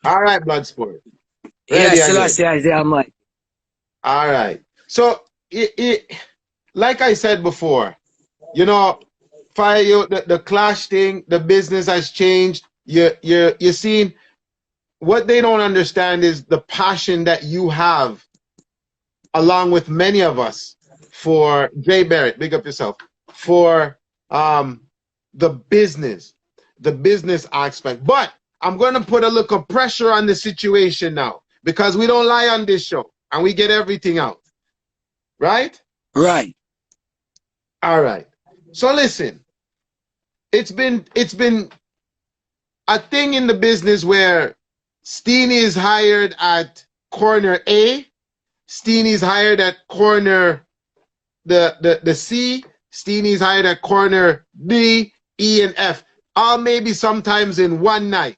All right, Bloodsport. Ready Yes, again. Selectah is there, Mike. All right. So, like I said before, you know, fire you the clash thing, the business has changed. You're seeing what they don't understand is the passion that you have, along with many of us, for Jay Barrett. Big up yourself for the business aspect. But I'm going to put a little pressure on the situation now because we don't lie on this show and we get everything out. Right? Right. All right. So listen, it's been a thing in the business where Steenie is hired at corner A, Steenie is hired at corner the C, Steenie is hired at corner D, E, and F, all maybe sometimes in one night.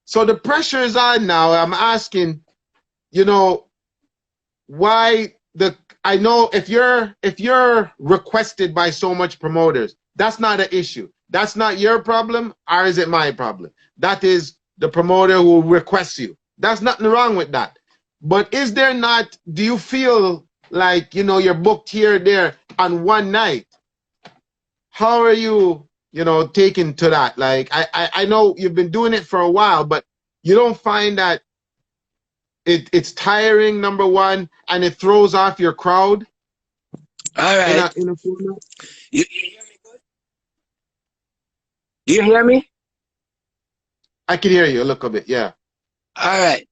So the pressure is on now. I'm asking, you know, why I know if you're requested by so much promoters, that's not an issue. That's not your problem, or is it my problem? That is the promoter who requests you. That's nothing wrong with that. But is there not, do you feel like, you know, you're booked here, there on one night? How are you, you know, taking to that? Like, I know you've been doing it for a while, but you don't find that it's tiring, number one, and it throws off your crowd? All right. In a format? You hear me good? You hear me? I can hear you a little bit, yeah. All right.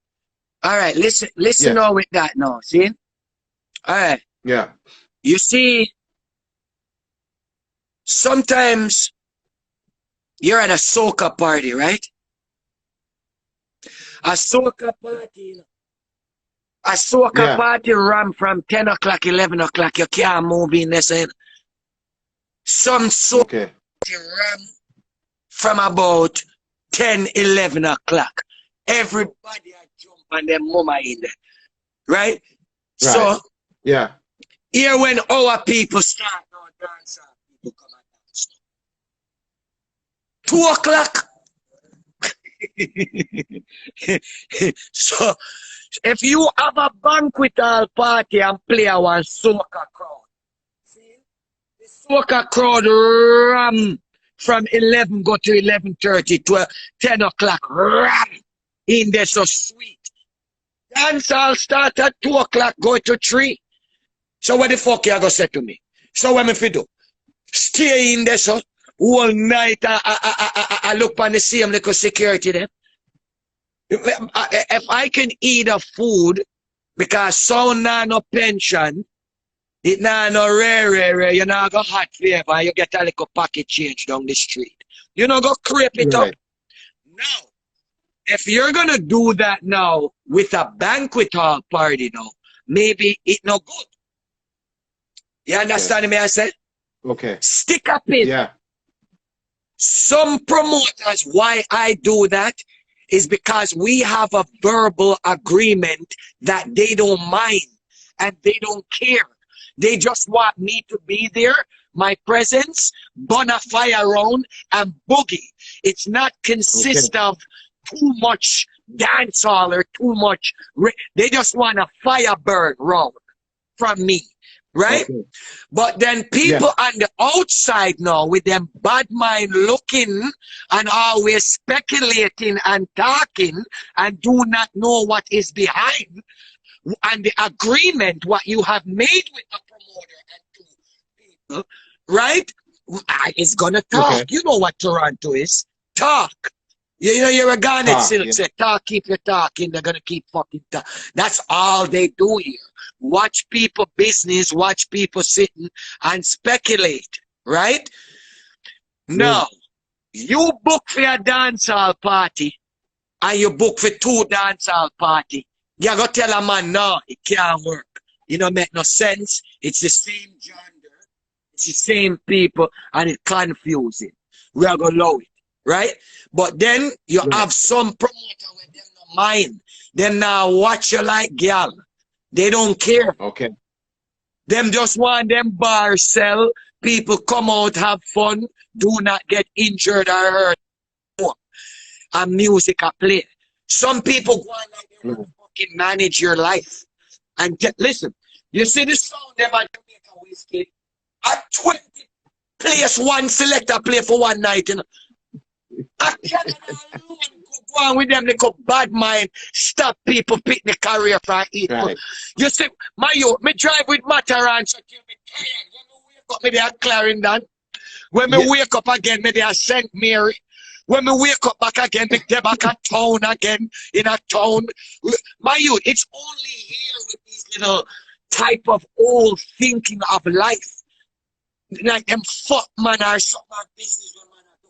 All right. Listen Yeah. now with that now. See? All right. Yeah. You see, sometimes you're at a soca party, right? A soca party, you know. A soca party ram from 10 o'clock, 11 o'clock. You can't move in there. So some soca party ram from about 10, 11 o'clock. Everybody a jump and their mama in there. Right? So, yeah. Here when our people start now dance, people come and dance. 2 o'clock. So, if you have a banquet hall party and play one soca crowd, see, the soca crowd ram from 11 go to 11:30 to 10 o'clock, ram in there so sweet. Dance all start at 2 o'clock, go to 3. So what the fuck you gonna say to me? So what me fi do? Stay in there so all night I look on the same little security there. If I can eat a food because sound nah no pension, it nah no rare, you know go hot flavor, you get a little pocket change down the street. You know go crepe it up. Now, if you're gonna do that now with a banquet hall party now, maybe it no good. You understand me? I said? Okay. Stick up in. Yeah. Some promoters, why I do that is because we have a verbal agreement that they don't mind and they don't care. They just want me to be there, my presence, burn a fire around and boogie. It's not consist of too much dancehall or too much. They just want a fire burn round from me. Right? But then people on the outside now with them bad mind looking and always speculating and talking and do not know what is behind and the agreement what you have made with a promoter and two people, right? It's gonna talk. You know what Toronto is. Talk. You know you're a Garnet Silk say talk, keep your talking, they're gonna keep fucking talking. That's all they do here. Watch people business, watch people sitting and speculate, right? Now, you book for a dancehall party and you book for 2 dancehall party. You gotta tell a man, no, it can't work. You know, make no sense. It's the same gender, it's the same people, and it's confusing. We are gonna allow it, right? But then you have some promoter with them no mind. Them now watch you like girl. They don't care. Okay. Them just want them bars sell. People come out, have fun, do not get injured or hurt. And music a play. Some people go on like they want to fucking manage your life. And listen, you see the sound them at Jamaica whiskey at 20 place one selector play for one night, you know. I cannot alone go on with them little bad mind, stop people pick the career for eat. Right. You see, my youth, me drive with Mataran so till me tired. When me wake up, me there Clarendon. When me wake up again, me there St. Mary. When me wake up back again, me there back at town again, in a town. My youth, it's only here with these little type of old thinking of life. Like them fuck man or something or business what man do.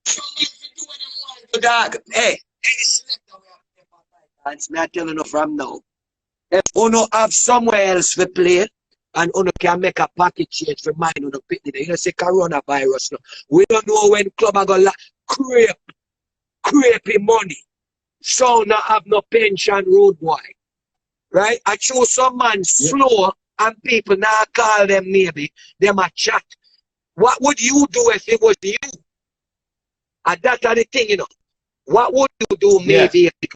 Some men can do what them want to dog. Hey, any selector we have dance, me I tell you from now. If you have somewhere else to play and you can make a package change for mine on the picnic, you know say coronavirus no. We don't know when club are gonna crepey money. So not have no pension road boy. Right? I choose some man slow and people now call them maybe them a chat. What would you do if it was you? And that's the thing, you know. What would you do maybe if it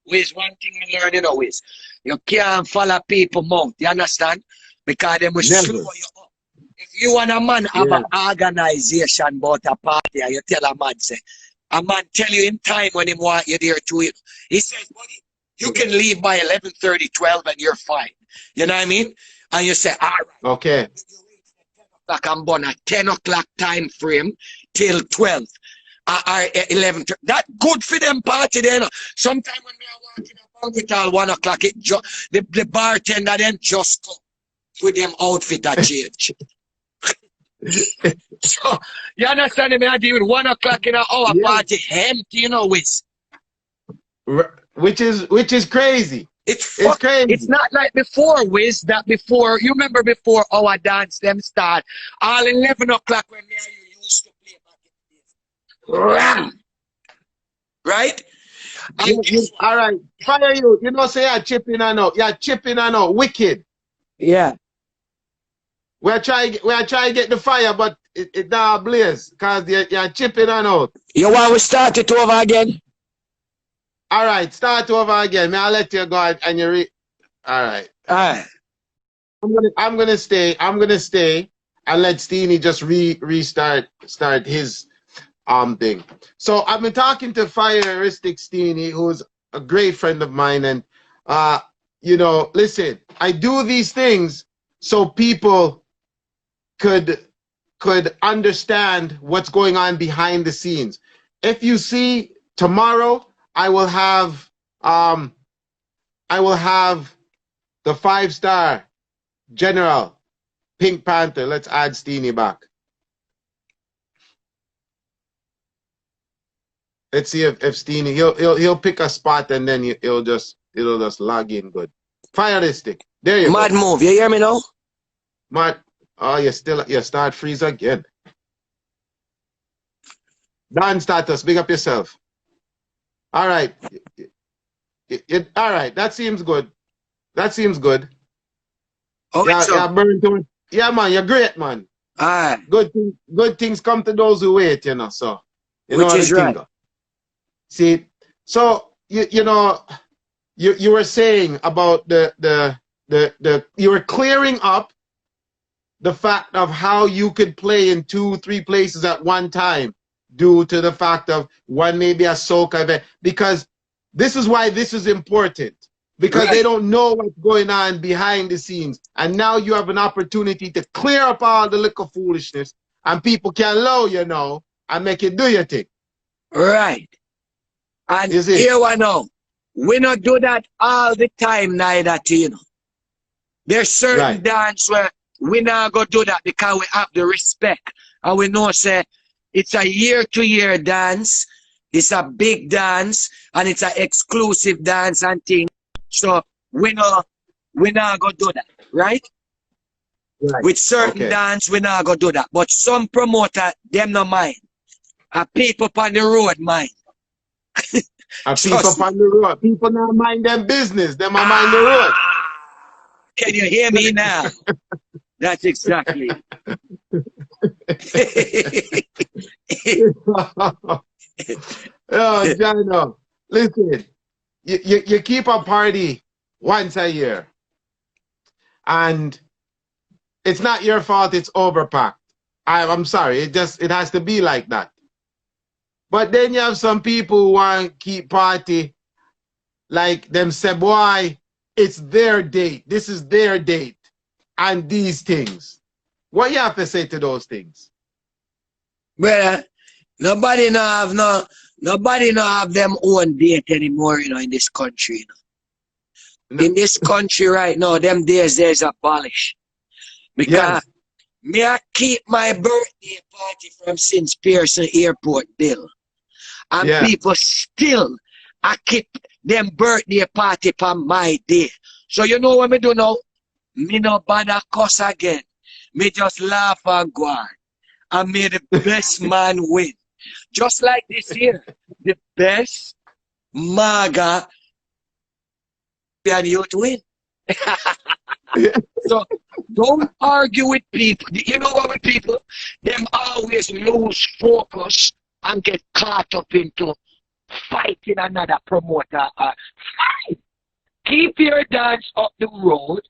was one thing you learn, you know, is you can't follow people mouth, you understand? Because they will slow you up. If you and a man have an organization about a party and you tell a man, say, a man tell you in time when he want you there to it. He says, buddy, you can leave by 11:30, 12 and you're fine. You know what I mean? And you say, all right. Okay. Like I'm born at 10 o'clock time frame till 12 or 11. That good for them party then. Sometime when we are walking about with all 1 o'clock, the bartender then just come with them outfit that change. So, you understand me? I deal with 1 o'clock in an hour party empty, you know, which is crazy. It's crazy. It's not like before, Wiz, that before, you remember before our dance them start, all 11 o'clock when me and you used to play back in the days. Right? All right. Fire you. You know, say you're chipping and out. You're chipping and out. Wicked. Yeah. We're trying to get the fire, but it now blaze because you're chipping and out. You want to start it over again? All right, start over again. May I let you go and you read? All right. All right. I'm gonna stay and let Steenie just restart his thing. So I've been talking to Fireistic Steenie, who's a great friend of mine, and you know, listen, I do these things so people could understand what's going on behind the scenes. If you see tomorrow, I will have the 5-star General Pink Panther. Let's add Steenie back. Let's see if Steenie he'll pick a spot and then it'll just log in good. Fireistic. There you go. Mad move. You hear me now? Mad. Oh, you start freeze again. Dan status. Big up yourself. All right. All right. That seems good. That seems good. Okay, yeah, man. You're great, man. All right. Good things come to those who wait, you know. So you know which is right. See, so you know, you were saying about you were clearing up the fact of how you could play in 2-3 places at one time due to the fact of one maybe a soca event, because this is why this is important, because they don't know what's going on behind the scenes, and now you have an opportunity to clear up all the little foolishness and people can allow you know and make you do your thing. Right. And here we know, we not do that all the time neither, you know. There's certain dance where we not go do that because we have the respect. And we know say it's a year-to-year dance, it's a big dance, and it's an exclusive dance and thing. So we not go do that, right? With certain dance, we not go do that. But some promoter, them no mind. People on the road mind. People on the road. People not mind them business. Them are mind the road. Can you hear me now? That's exactly. Oh, John, listen, you keep a party once a year, and it's not your fault it's overpacked. I'm sorry, it has to be like that. But then you have some people who want to keep party like them say, boy, it's their date. This is their date. And these things. What you have to say to those things? Brother, nobody no have them own date anymore, in this country. No. In this country right now, them days there's abolished. Because Yes. me I keep my birthday party from since Pearson Airport bill. And Yeah. people still I keep them birthday party for my day. So you know what me do now? Me no bother cuss again. Me just laugh and go on. And may the best man win. Just like this year. The best MAGA and youth win. So don't argue with people. You know what with people? Them always lose focus and get caught up into fighting another promoter. Fight. Keep your dance up the road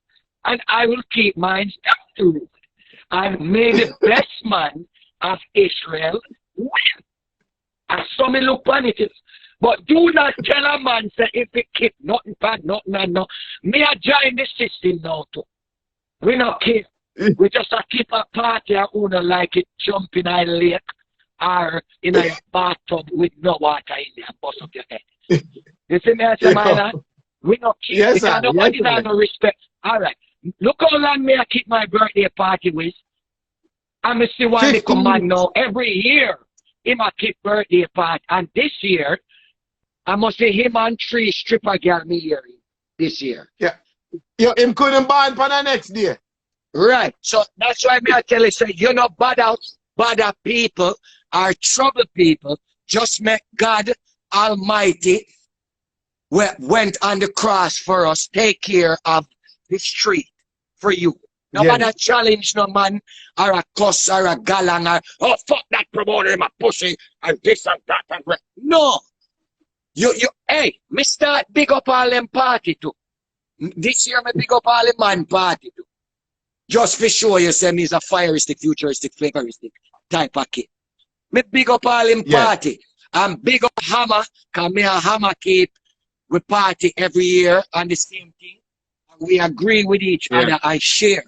and I will keep mine down the road. And may the best man of Israel win. And some may look on it. But do not tell a man say if he keep nothing bad, nothing and no. Me a join the system now too. We not care. We just a keep a party and who don't like it jump in a lake or in a bathtub with no water in there and bust up your head. You see me as a man? We not care. Yes, Because sir. nobody Yes, has no respect. Alright. Look how long me I keep my birthday party with. And me see why they 15 come on minutes. now. Every year him a keep birthday party. And this year I must say him and 3 stripper girl me hearing this year. Yeah. Yo, him couldn't born for the next day. Right. So that's why me I tell you, say, you know, bother people are trouble people. Just make God Almighty went on the cross for us. Take care of the street for you. Nobody Yes. challenge no man or a cuss or a galang or oh fuck that promoter him a pussy and this and that and that. No. Hey, me start big up all them party too. This year me big up all the man party too. Just for sure you say me is a futuristic, flavoristic type of kid. Me big up all them party. And big up Hammer, cause me and Hammer keep we party every year on the same thing. And we agree with each other and share.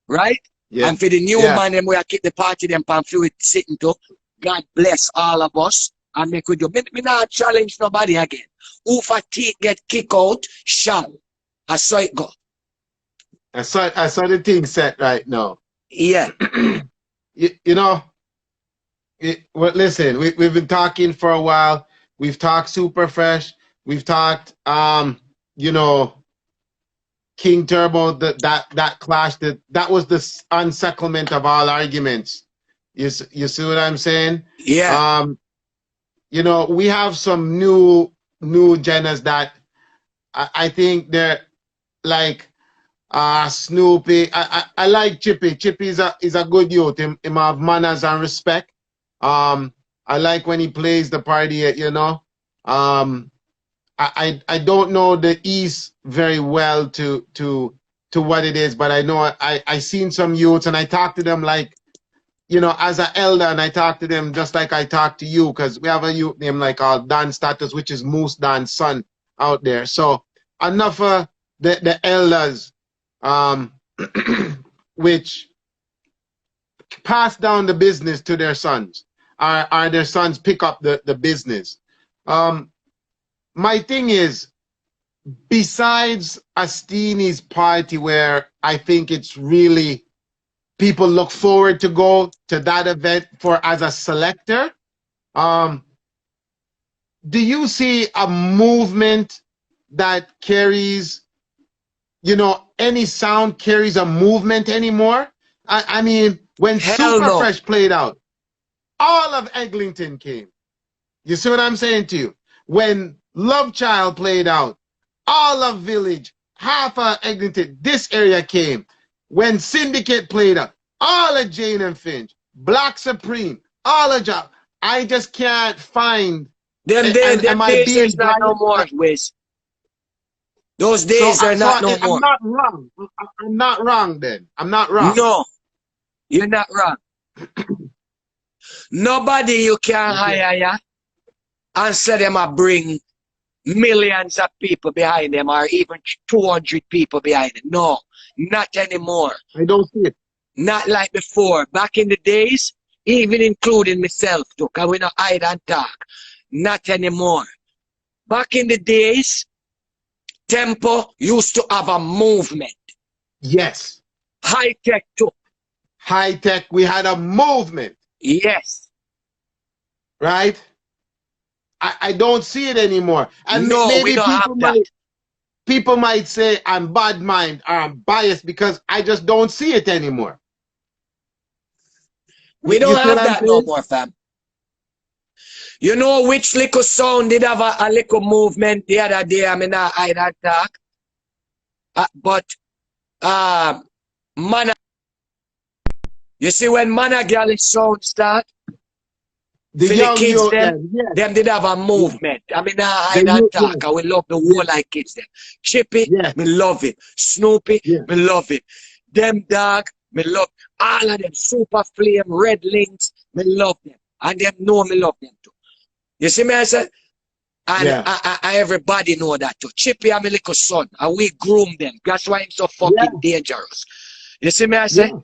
Right? Yeah. And for the new man, them we keep the party them pamphlet sitting to. God bless all of us. And make we do. Me not challenge nobody again. Who for teeth get kicked out, shall. I saw it go. I saw the thing set right now. Yeah. You know, well, listen, we've been talking for a while. We've talked super fresh. We've talked, you know, King Turbo, that clash, that was the unsettlement of all arguments. You see what I'm saying? Yeah. You know, we have some new genres that I think they're like Snoopy. I like Chippy. Chippy is a good youth. Him have manners and respect. I like when he plays the party, you know. I don't know the East very well to what it is, but I know I seen some youths and I talk to them like, you know, as an elder, and I talk to them just like I talk to you, because we have a youth named like Dan Status, which is Moose Dan's son out there. So enough of the elders, which pass down the business to their sons, or their sons pick up the business. My thing is, besides a Steenie's party where I think it's really people look forward to go to that event for as a selector, do you see a movement that carries, you know, any sound carries a movement anymore? I mean, when Super Fresh played out, all of Eglinton came. You see what I'm saying to you? When Love Child played out, all of Village, half of Eglinton, this area came. When Syndicate played out, all of Jane and Finch, Black Supreme, all of Job, I just can't find. Them Am I days being is not no more, biased? Wiz. Those So, days are not no I'm more. not wrong. I'm not wrong then. I'm not wrong. No, you're not wrong. Nobody you can hire ya and say them a bring millions of people behind them or even 200 people behind them. No, not anymore. I don't see it. Not like before. Back in the days, even including myself too, because we not hide and talk. Not anymore. Back in the days, Tempo used to have a movement. Yes. High tech too. High tech. We had a movement. Yes. Right? I don't see it anymore. And No, we maybe don't have that. people might say I'm bad mind or I'm biased because I just don't see it anymore. We don't see have what I'm that no saying? more, fam. You know which little sound did have a little movement the other day? I mean, I that talk. But man, you see when Managali sound start, The for the young kids youth them, then, yes. them did have a movement. I mean, I The that youth, talk. yes. I will love the whole like kids them. Chippy, Yes. me love it. Snoopy, Yes. me love it. Them dog, me love all of them. Super Flame, Red Links, me love them. And them know me love them too. You see me, I said? And Yeah. I everybody know that too. Chippy and my little son, and we groom them. That's why I'm so fucking dangerous. You see me, I say? Yeah.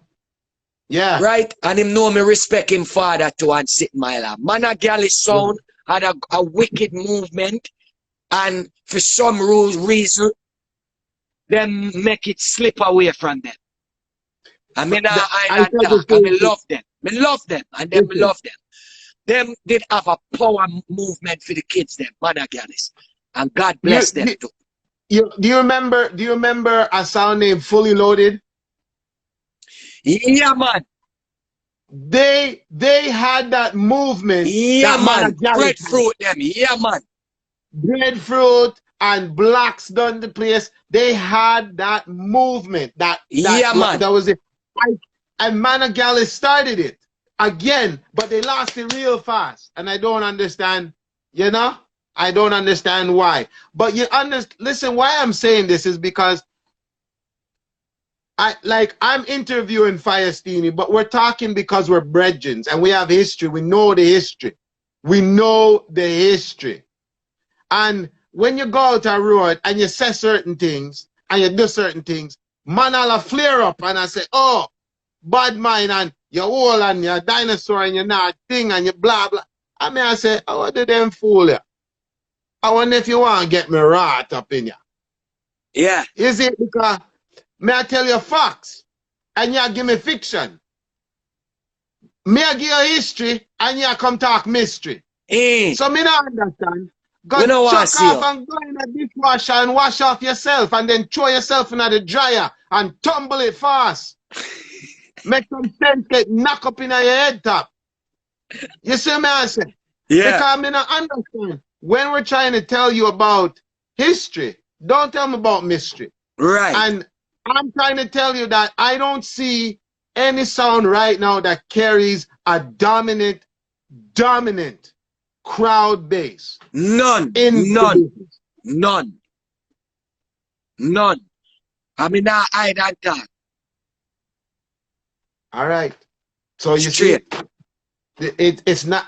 Yeah. Right? And him know me respect him father too and sit my lap. Man a galley sound had a wicked movement, and for some reason, them make it slip away from them. I mean, I talk, and me love them. Me love them, and them love them. Them did have a power movement for the kids, them, man a galleys. And God bless them too. Do you remember a sound named Fully Loaded? Yeah, man. They had that movement. Yeah, that man. Breadfruit them. Yeah, man. Breadfruit and Blacks done the place. They had that movement. Yeah, man. That was it. And Managali started it again, but they lost it real fast. And I don't understand, you know? I don't understand why. But listen, why I'm saying this is because I'm interviewing Fire Steenie, but we're talking because we're brethren and we have history. We know the history. We know the history. And when you go out a road and you say certain things and you do certain things, man, I'll flare up and I say, oh, bad mind and you're old and you're a dinosaur and you're not a thing and you blah, blah. I mean, I say, I want them fool you. I wonder if you want to get me right up in you. Yeah. Is it because may I tell you facts and you give me fiction? May I give you history and you come talk mystery? So me not understand. Go chuck off and go in a dishwasher and wash off yourself and then throw yourself into the dryer and tumble it fast. Make some sense get knock up in your head top. You see me I say? Yeah. Because I not understand. When we're trying to tell you about history, don't tell me about mystery. Right. And I'm trying to tell you that I don't see any sound right now that carries a dominant crowd base. None. None. I mean, I don't talk. All right. So you see, it's not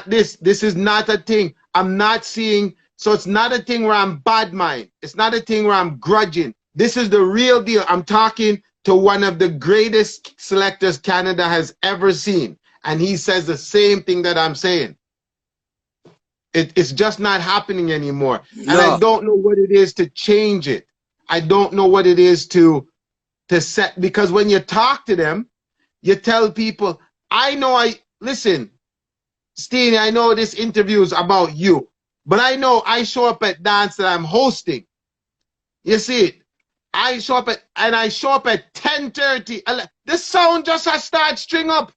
this. This is not a thing. I'm not seeing. So it's not a thing where I'm bad mind. It's not a thing where I'm grudging. This is the real deal. I'm talking to one of the greatest selectors Canada has ever seen. And he says the same thing that I'm saying. It's just not happening anymore. No. And I don't know what it is to change it. I don't know what it is to set, because when you talk to them, you tell people, listen, Steenie, I know this interview is about you, but I know I show up at dance that I'm hosting. You see it? I show up at 10:30. The sound just has start string up.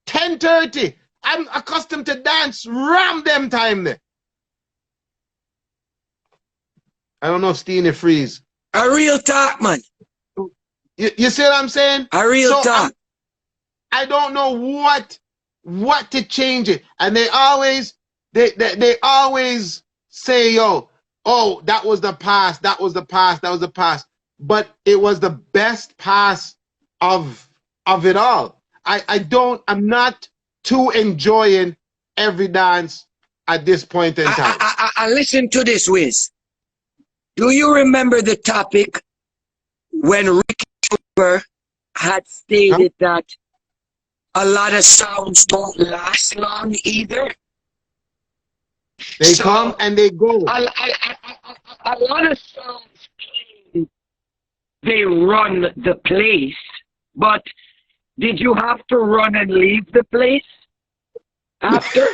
10:30. I'm accustomed to dance ram them time there. I don't know if Steenie freeze. A real talk, man. You see what I'm saying? A real talk. I don't know what to change it. And they always say, yo, oh, that was the past, that was the past, that was the past. But it was the best past of it all. I'm not too enjoying every dance at this point in time. I listen to this, Wiz. Do you remember the topic when Ricky Cooper had stated that a lot of sounds don't last long either? They come and they go. A lot of sounds claim they run the place, but did you have to run and leave the place after?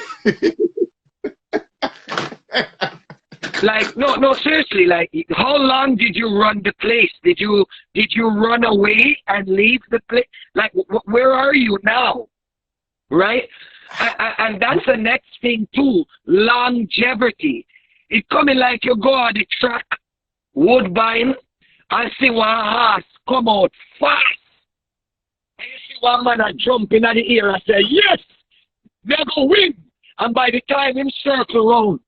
Like, no, seriously, like, how long did you run the place? Did you run away and leave the place? Like, where are you now? Right? And that's the next thing too, longevity. It coming like you go on the track, Woodbine, and see one horse come out fast. And you see one man a jump in the air and say, yes, they're going to win. And by the time him circle round,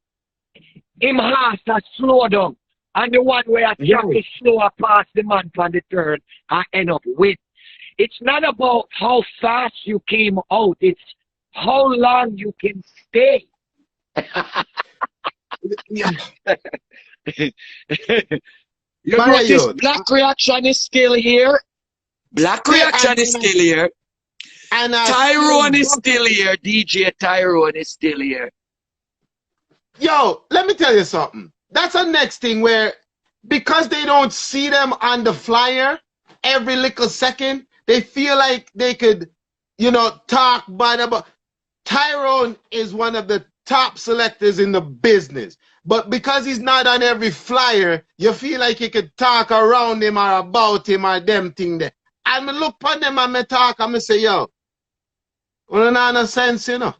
him horse has slow down. And the one where a track is slower past the man on the turn and end up with. It's not about how fast you came out. It's how long you can stay. You notice Black Reaction is still here. Black Reaction is still here. And Tyrone is still here. DJ Tyrone is still here. Yo, let me tell you something. That's the next thing where, because they don't see them on the flyer every little second, they feel like they could, you know, talk bad about. Tyrone is one of the top selectors in the business. But because he's not on every flyer, you feel like you could talk around him or about him or them thing there. And I look upon them and I talk and I say, yo, well, no sense, you know.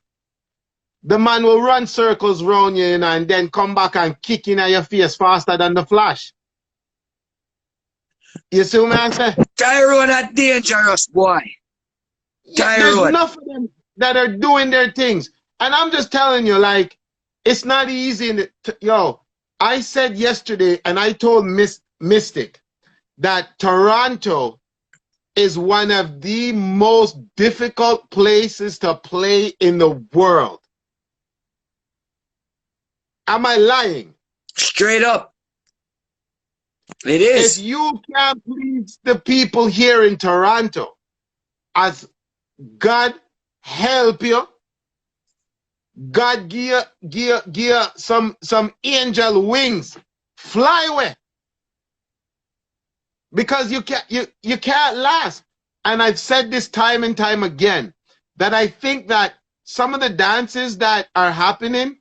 The man will run circles around you, you know, and then come back and kick in at your face faster than the Flash. You see what I'm saying? Tyrone a dangerous boy. Yeah, there's enough of them that are doing their things. And I'm just telling you, like, it's not easy. Yo, I said yesterday, and I told Mystic that Toronto is one of the most difficult places to play in the world. Am I lying? Straight up. It is. If you can't please the people here in Toronto, as God help you, God give you some angel wings, fly away. Because you can't last. And I've said this time and time again, that I think that some of the dances that are happening,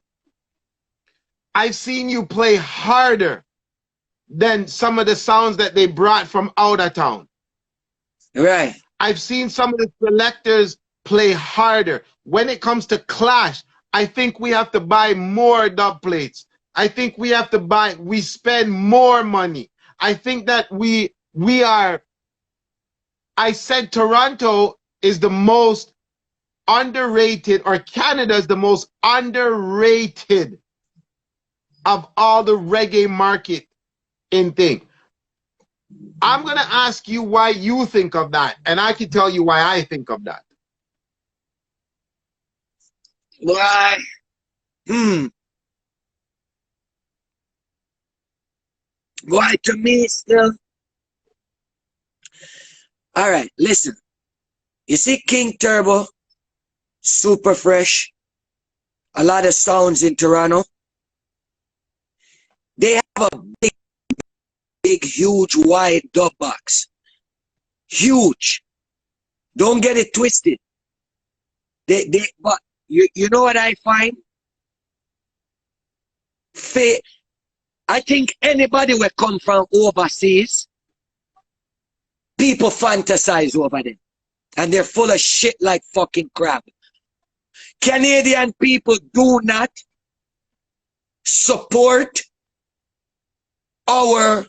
I've seen you play harder than some of the sounds that they brought from out of town. Right. I've seen some of the selectors play harder. When it comes to clash, I think we have to buy more dub plates. I think we have to we spend more money. I think that I said Toronto is the most underrated, or Canada is the most underrated of all the reggae market in thing. I'm going to ask you why you think of that, and I can tell you why I think of that. Why? Why to me still? All right, listen. You see King Turbo, super fresh, a lot of sounds in Toronto. They have a big, huge, wide dub box. Huge. Don't get it twisted. But you know what I find? I think anybody will come from overseas, people fantasize over them. And they're full of shit like fucking crap. Canadian people do not support our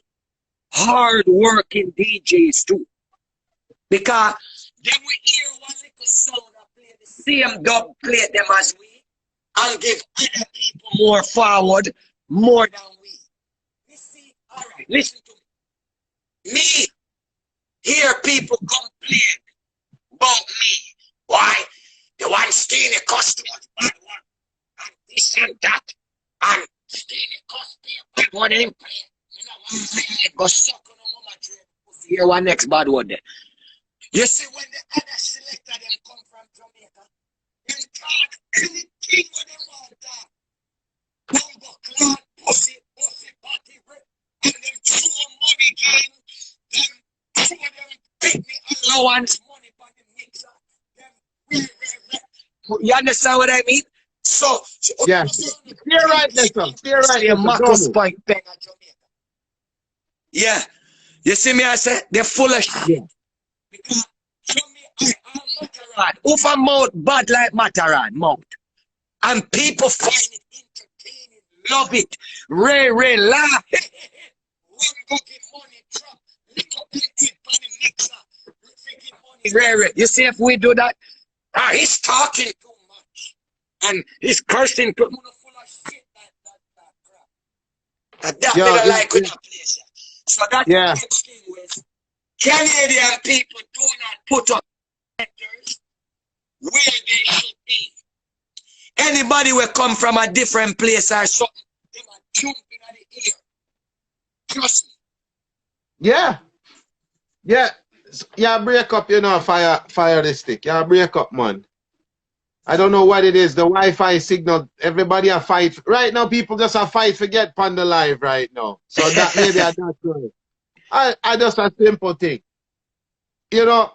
hard-working DJs too. Because Then we hear one little sound and play the same dub plate them as we and give other people more forward, more than we. You see, all right, listen to me. Me, hear people complain about me. Why? The one Steenie customers bad one. And this and that. And Steenie customers bad one ain't playing. You know what I'm saying? Go suck on a mama dream. Hear one next bad one there. You see, when the other selector them come from Jamaica, them talk anything what they want to talk. Bumbo clown, pussy, party, and them throw money game, them throw them take me allowance money for the mixer. Them, you understand what I mean? So, Yeah. Stay right there, son. Stay right there. Marcus Point Pen at Jamaica. Yeah. You see me, I said, they're full of shit. Yeah. Because I'm Mataran. Who from mouth bad like Mataran mouth. And people find it entertaining, love it. Ray, laugh. One go get money, drop. Lick up the head by the mixer. Get money, Ray. You see if we do that? He's talking too much. And he's cursing too much. Full of shit that crap. And that's what I like with that place. So that's the next thing with Canadian people do not put up letters where they should be. Anybody will come from a different place or something, they might jump in the ear. Trust me. Yeah, break up, you know, fire the stick. Yeah, break up, man. I don't know what it is. The Wi-Fi signal, everybody a fight. Right now, people just a fight, forget Panda Live right now. So that maybe I don't know. I just a simple thing. You know,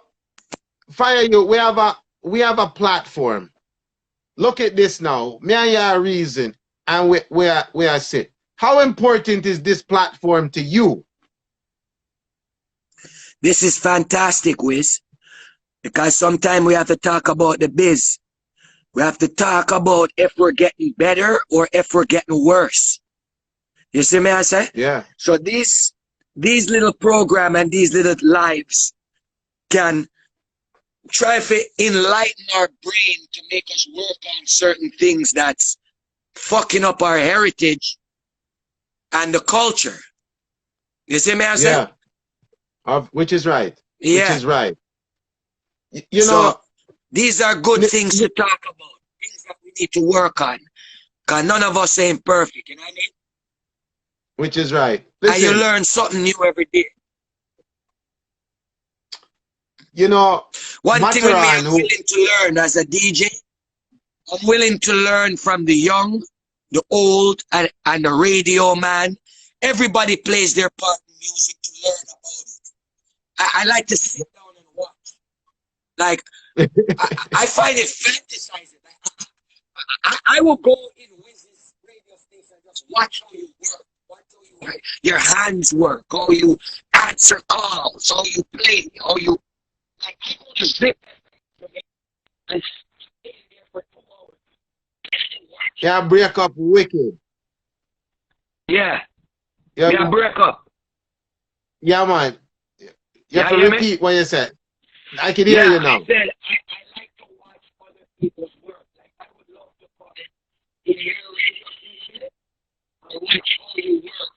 Fire You, we have a platform. Look at this now. Me and you are reason and we are sit. How important is this platform to you? This is fantastic, Wiz. Because sometimes we have to talk about the biz. We have to talk about if we're getting better or if we're getting worse. You see me, I say? Yeah. So these little program and these little lives can try to enlighten our brain to make us work on certain things that's fucking up our heritage and the culture. You see me, I say? Yeah. Which is right. Yeah. Which is right. You so, know, these are good things to talk about. Things that we need to work on. Because none of us ain't perfect, you know what I mean? Which is right. Listen, and you learn something new every day. You know, one thing with me, I'm willing to learn as a DJ. I'm willing to learn from the young, the old, and the radio man. Everybody plays their part in music to learn about it. I like to sit down and watch. Like, I find it fantasizing. I will go in Wiz's radio station and just watch how you work. Your hands work, how you answer calls, how you play, how you like. I go to zip and stay there for 2 hours. Yeah, break up wicked. Yeah, break up. Yeah, man. You have to repeat what you said. I can hear you now. I said I like to watch other people's work. Like I would love to put it in your radio station. I watch how you work.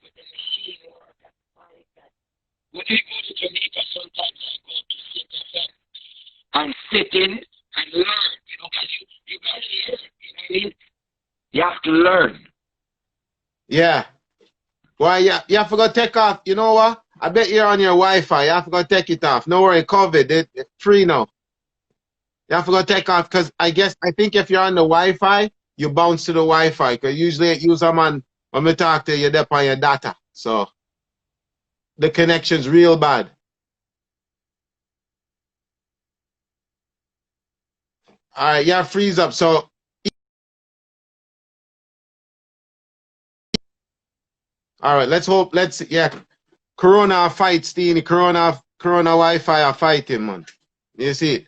When I go to Jamaica, sometimes I go to sit and sit in and learn, you know, because you gotta learn, you know what I mean? You have to learn. Yeah. Well, you have to go take off. You know what? I bet you're on your Wi-Fi. You have to go take it off. No worry, COVID, it's free now. You have to go take off because I think if you're on the Wi-Fi, you bounce to the Wi-Fi because usually it use them on when we talk to you, they're on your data. So the connection's real bad. All right, yeah, freeze up. So all right, let's hope. Corona fight, Steenie. Corona Wi-Fi are fighting, man. You see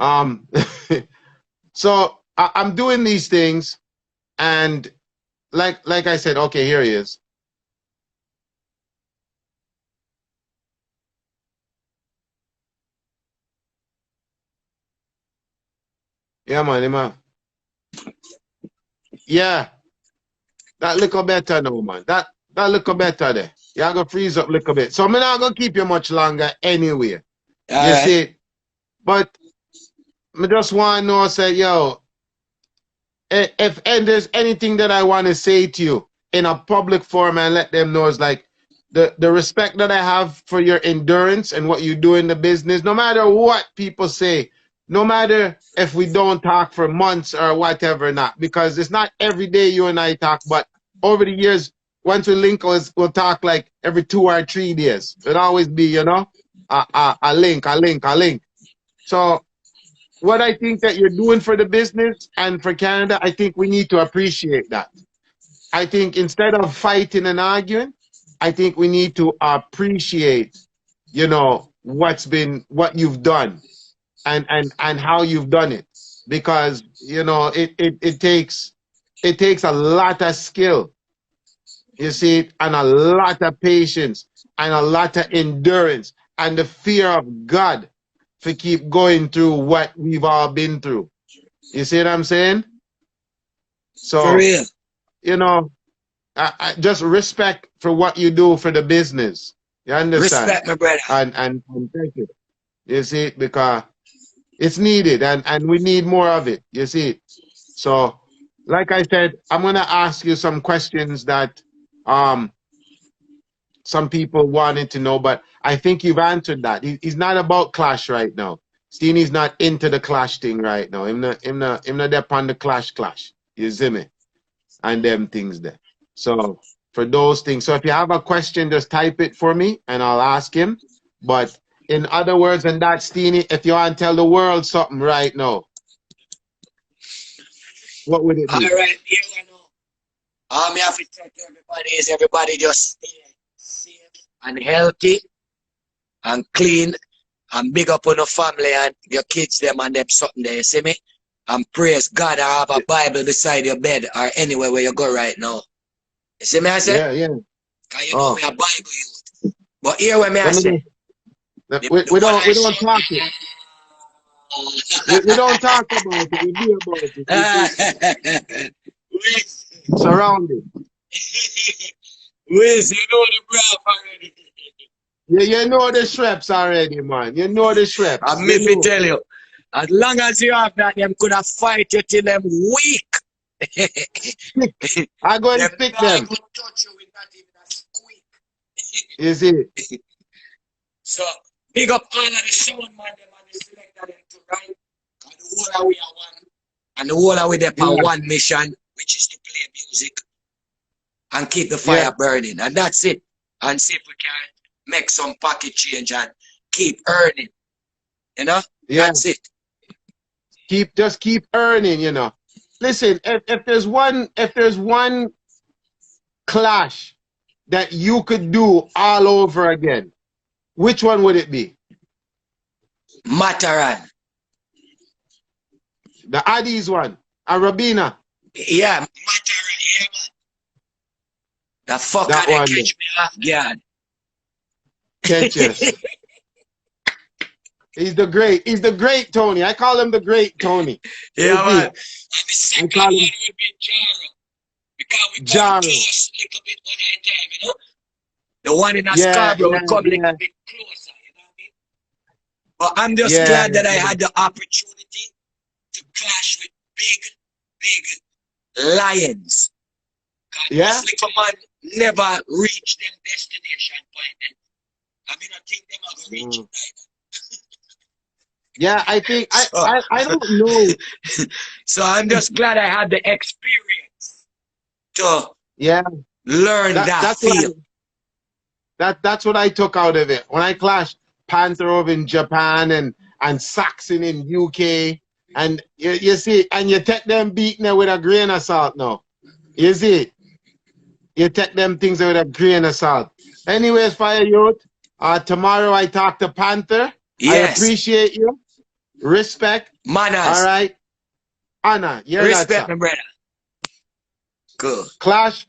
it. So I'm doing these things, and like I said, okay, here he is. Yeah, man, yeah, that little better now, man. That little better there. You're gonna freeze up a little bit. So I'm not gonna keep you much longer anyway. All You right. see? But I just wanna know, say, yo, if and there's anything that I want to say to you in a public forum and let them know is like the respect that I have for your endurance and what you do in the business, no matter what people say, no matter if we don't talk for months or whatever, not because it's not every day you and I talk, but over the years, once we link, we'll talk like every 2 or 3 days. It'll always be, you know, a link. So what I think that you're doing for the business and for Canada, I think we need to appreciate that. I think instead of fighting and arguing, I think we need to appreciate, you know, what you've done and how you've done it. Because, you know, it takes a lot of skill, you see, and a lot of patience and a lot of endurance and the fear of God to keep going through what we've all been through. You see what I'm saying? For So, real. you know, I just respect for what you do for the business. You understand? Respect, my brother. And thank you. You see, because it's needed and we need more of it. You see? So, like I said, I'm gonna ask you some questions that some people wanted to know, but I think you've answered that. He's not about clash right now. Steenie's not into the clash thing right now. Him not there on the clash. You see me? And them things there. So for those things. So if you have a question, just type it for me and I'll ask him. But in other words than that, Steenie, if you want to tell the world something right now, what would it All be? right, here we know. All me have to tell everybody is everybody just stay safe and healthy and clean and big up on your family and your kids them and them something there, you see me? And praise God, I have a Bible beside your bed or anywhere where you go right now. You see me I say? Yeah. Cause you know me a Bible youth. But here where me I Let me say. we don't talk it. We don't talk about it. We do about it. Surrounded. Wiz, you know the graph already. Yeah, you know the Shreps already, man. You know the Shreps. And me fi tell you, as long as you have that, them could have fight you till them weak. I go and Them stick not them. even touch you with not even a squeak. Is it? So big up all of the sound man them and the selector them to right. And the whole of we are one. And the whole of we there for one mission, which is to play music and keep the fire burning. And that's it. And see if we can make some pocket change and keep earning. You know? Yeah. That's it. Just keep earning, you know. Listen, if there's one clash that you could do all over again, which one would it be? Mataran. The Addies one. Arabina. Yeah, Mataran, yeah, man. The fucker That they one, catch me off guard. Catches. He's the great Tony. I call him the great Tony. Yeah, man. And the I second call one him would be Jaro. Because we come Jaro. close a little bit one at a time, you know? The one in a Scarborough will come a little bit closer, you know what I mean? But I'm just glad that I had the opportunity to clash with big lions. Because little man never reach them destination point. And I mean, I think them are going to reach it either. Yeah, I think I don't know. So I'm just glad I had the experience to learn that feel. That's what I took out of it. When I clashed Panther over in Japan and Saxon in UK, and you see, and you take them beating there with a grain of salt now. You see, you take them things with a grain of salt. Anyways, Fire Youth, tomorrow I talk to Panther. Yes. I appreciate you. Respect. Manners. All right. Anna, you're respect, my brother. Good. Clash